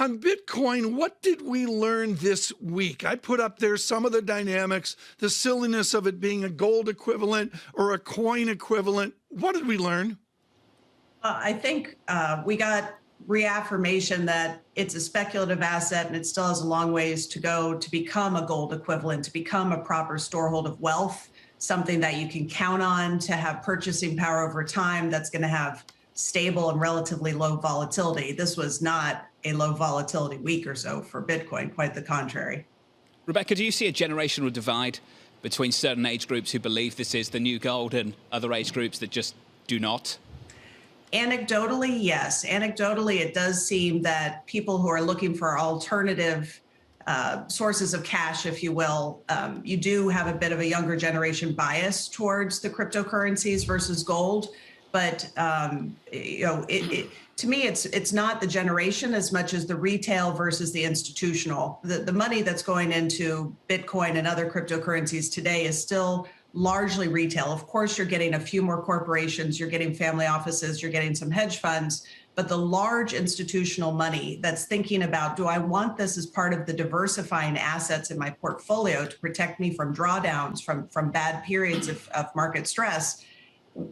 On Bitcoin, what did we learn this week? I put up there some of the dynamics, the silliness of it being a gold equivalent or a coin equivalent. What did we learn? I think we got reaffirmation that it's a speculative asset and it still has a long ways to go to become a gold equivalent, to become a proper storehold of wealth, something that you can count on to have purchasing power over time that's going to have stable and relatively low volatility. This was not a low volatility week or so for Bitcoin, quite the contrary. Rebecca, do you see a generational divide between certain age groups who believe this is the new gold and other age groups that just do not? Anecdotally, yes. Anecdotally, it does seem that people who are looking for alternative sources of cash, if you will, you do have a bit of a younger generation bias towards the cryptocurrencies versus gold. But to me, it's not the generation as much as the retail versus the institutional. The money that's going into Bitcoin and other cryptocurrencies today is still largely retail. Of course, you're getting a few more corporations, you're getting family offices, you're getting some hedge funds, but the large institutional money that's thinking about, do I want this as part of the diversifying assets in my portfolio to protect me from drawdowns, from bad periods of market stress?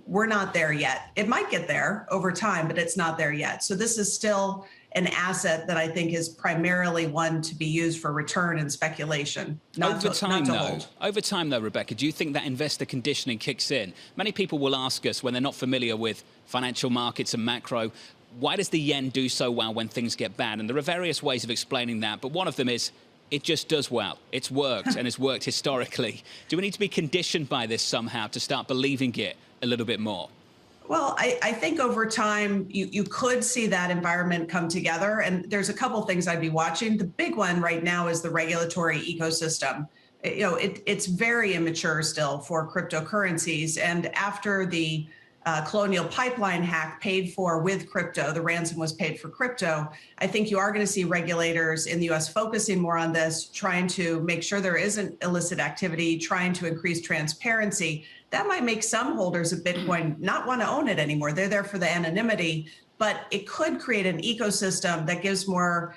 We're not there yet. It might get there over time, but it's not there yet. So this is still an asset that I think is primarily one to be used for return and speculation, not to hold. Over time, though, Rebecca, do you think that investor conditioning kicks in? Many people will ask us when they're not familiar with financial markets and macro, why does the yen do so well when things get bad? And there are various ways of explaining that, but one of them is it just does well. It's worked and it's worked historically. Do we need to be conditioned by this somehow to start believing it a little bit more? Well, I think over time, you could see that environment come together. And there's a couple things I'd be watching. The big one right now is the regulatory ecosystem. It's very immature still for cryptocurrencies. And after the Colonial Pipeline hack paid for with crypto, the ransom was paid for crypto, I think you are going to see regulators in the US focusing more on this, trying to make sure there isn't illicit activity, trying to increase transparency. That might make some holders of Bitcoin not want to own it anymore. They're there for the anonymity, but it could create an ecosystem that gives more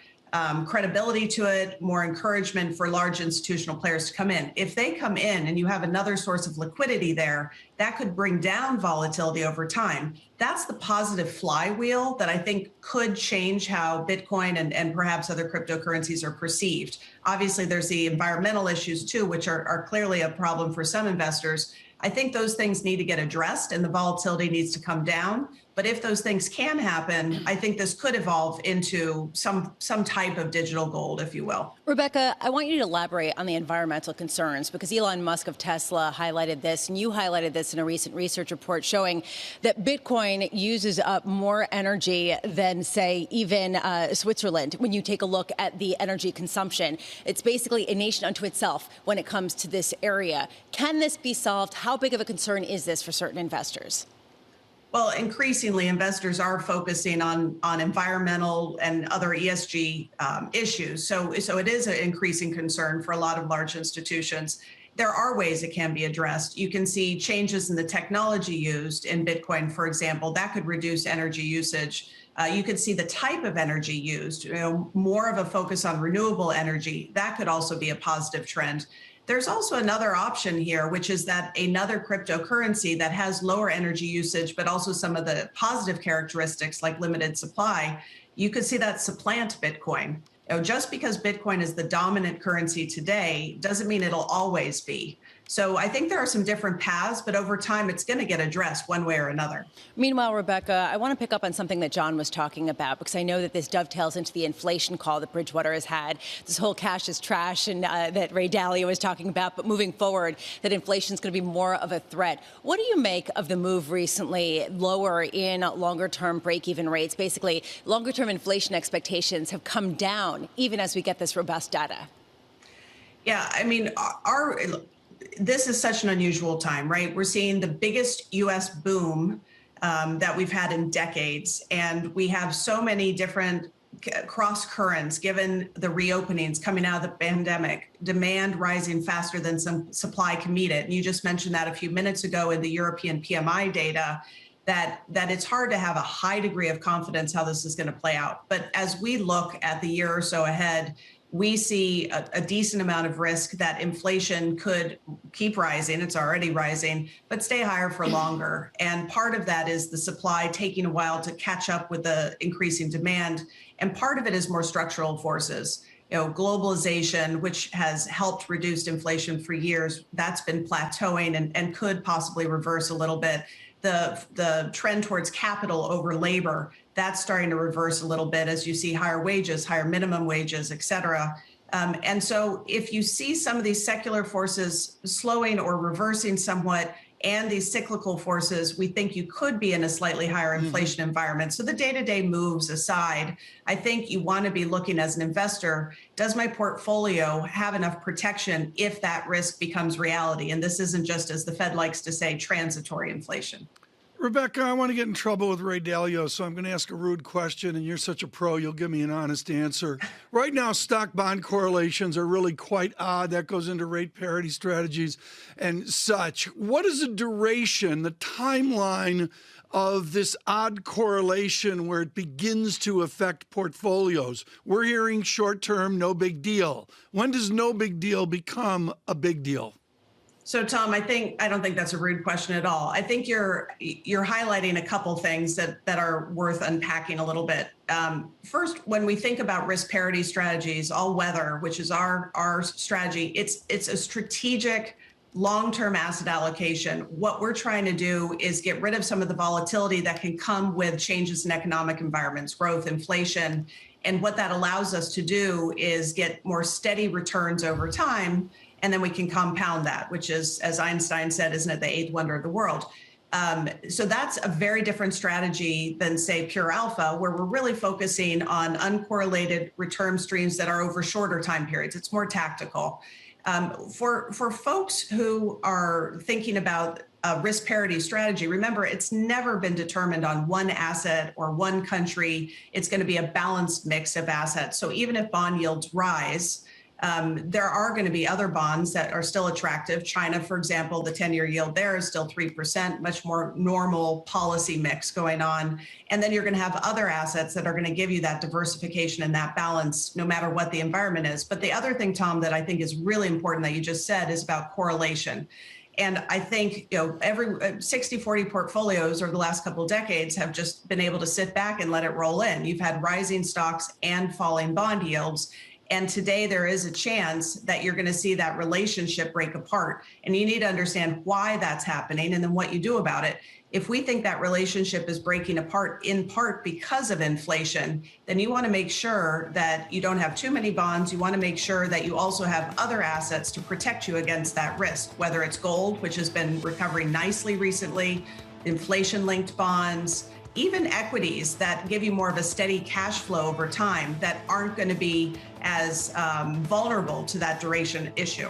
credibility to it, more encouragement for large institutional players to come in. If they come in and you have another source of liquidity there, that could bring down volatility over time. That's the positive flywheel that I think could change how Bitcoin and perhaps other cryptocurrencies are perceived. Obviously, there's the environmental issues too, which are clearly a problem for some investors. I think those things need to get addressed and the volatility needs to come down. But if those things can happen, I think this could evolve into some type of digital gold, if you will. Rebecca, I want you to elaborate on the environmental concerns, because Elon Musk of Tesla highlighted this, and you highlighted this in a recent research report showing that Bitcoin uses up more energy than, say, even Switzerland. When you take a look at the energy consumption, it's basically a nation unto itself when it comes to this area. Can this be solved? How big of a concern is this for certain investors? Well, increasingly, investors are focusing on environmental and other ESG issues. So it is an increasing concern for a lot of large institutions. There are ways it can be addressed. You can see changes in the technology used in Bitcoin, for example, that could reduce energy usage. You could see the type of energy used, more of a focus on renewable energy. That could also be a positive trend. There's also another option here, which is that another cryptocurrency that has lower energy usage, but also some of the positive characteristics like limited supply, you could see that supplant Bitcoin. Just because Bitcoin is the dominant currency today doesn't mean it'll always be. So I think there are some different paths, but over time, it's going to get addressed one way or another. Meanwhile, Rebecca, I want to pick up on something that John was talking about, because I know that this dovetails into the inflation call that Bridgewater has had, this whole cash is trash, and that Ray Dalio was talking about. But moving forward, that inflation is going to be more of a threat. What do you make of the move recently lower in longer-term break-even rates? Basically, longer-term inflation expectations have come down, even as we get this robust data. Yeah, I mean, this is such an unusual time, right? We're seeing the biggest U.S. boom that we've had in decades. And we have so many different cross currents given the reopenings coming out of the pandemic, demand rising faster than some supply can meet it. And you just mentioned that a few minutes ago in the European PMI data. that it's hard to have a high degree of confidence how this is going to play out. But as we look at the year or so ahead, we see a decent amount of risk that inflation could keep rising. It's already rising, but stay higher for longer. And part of that is the supply taking a while to catch up with the increasing demand. And part of it is more structural forces. Globalization, which has helped reduce inflation for years, that's been plateauing and could possibly reverse a little bit. The trend towards capital over labor, that's starting to reverse a little bit as you see higher wages, higher minimum wages, et cetera. And so if you see some of these secular forces slowing or reversing somewhat, and these cyclical forces, we think you could be in a slightly higher inflation environment. So the day-to-day moves aside, I think you want to be looking as an investor, does my portfolio have enough protection if that risk becomes reality? And this isn't just, as the Fed likes to say, transitory inflation. Rebecca, I want to get in trouble with Ray Dalio, so I'm going to ask a rude question, and you're such a pro, you'll give me an honest answer. Right now, stock-bond correlations are really quite odd. That goes into rate parity strategies and such. What is the duration, the timeline of this odd correlation where it begins to affect portfolios? We're hearing short-term, no big deal. When does no big deal become a big deal? So, Tom, I don't think that's a rude question at all. I think you're highlighting a couple things that are worth unpacking a little bit. First, when we think about risk parity strategies, all weather, which is our strategy, it's a strategic long-term asset allocation. What we're trying to do is get rid of some of the volatility that can come with changes in economic environments, growth, inflation. And what that allows us to do is get more steady returns over time. And then we can compound that, which is, as Einstein said, isn't it the eighth wonder of the world? So that's a very different strategy than, say, pure alpha, where we're really focusing on uncorrelated return streams that are over shorter time periods. It's more tactical. For folks who are thinking about a risk parity strategy, remember, it's never been determined on one asset or one country. It's going to be a balanced mix of assets. So even if bond yields rise, there are going to be other bonds that are still attractive. China, for example, the 10-year yield there is still 3%, much more normal policy mix going on. And then you're going to have other assets that are going to give you that diversification and that balance, no matter what the environment is. But the other thing, Tom, that I think is really important that you just said is about correlation. And I think, every 60-40 portfolios over the last couple of decades have just been able to sit back and let it roll in. You've had rising stocks and falling bond yields. And today there is a chance that you're going to see that relationship break apart. And you need to understand why that's happening and then what you do about it. If we think that relationship is breaking apart in part because of inflation, then you want to make sure that you don't have too many bonds. You want to make sure that you also have other assets to protect you against that risk, whether it's gold, which has been recovering nicely recently, inflation-linked bonds, even equities that give you more of a steady cash flow over time that aren't going to be as vulnerable to that duration issue.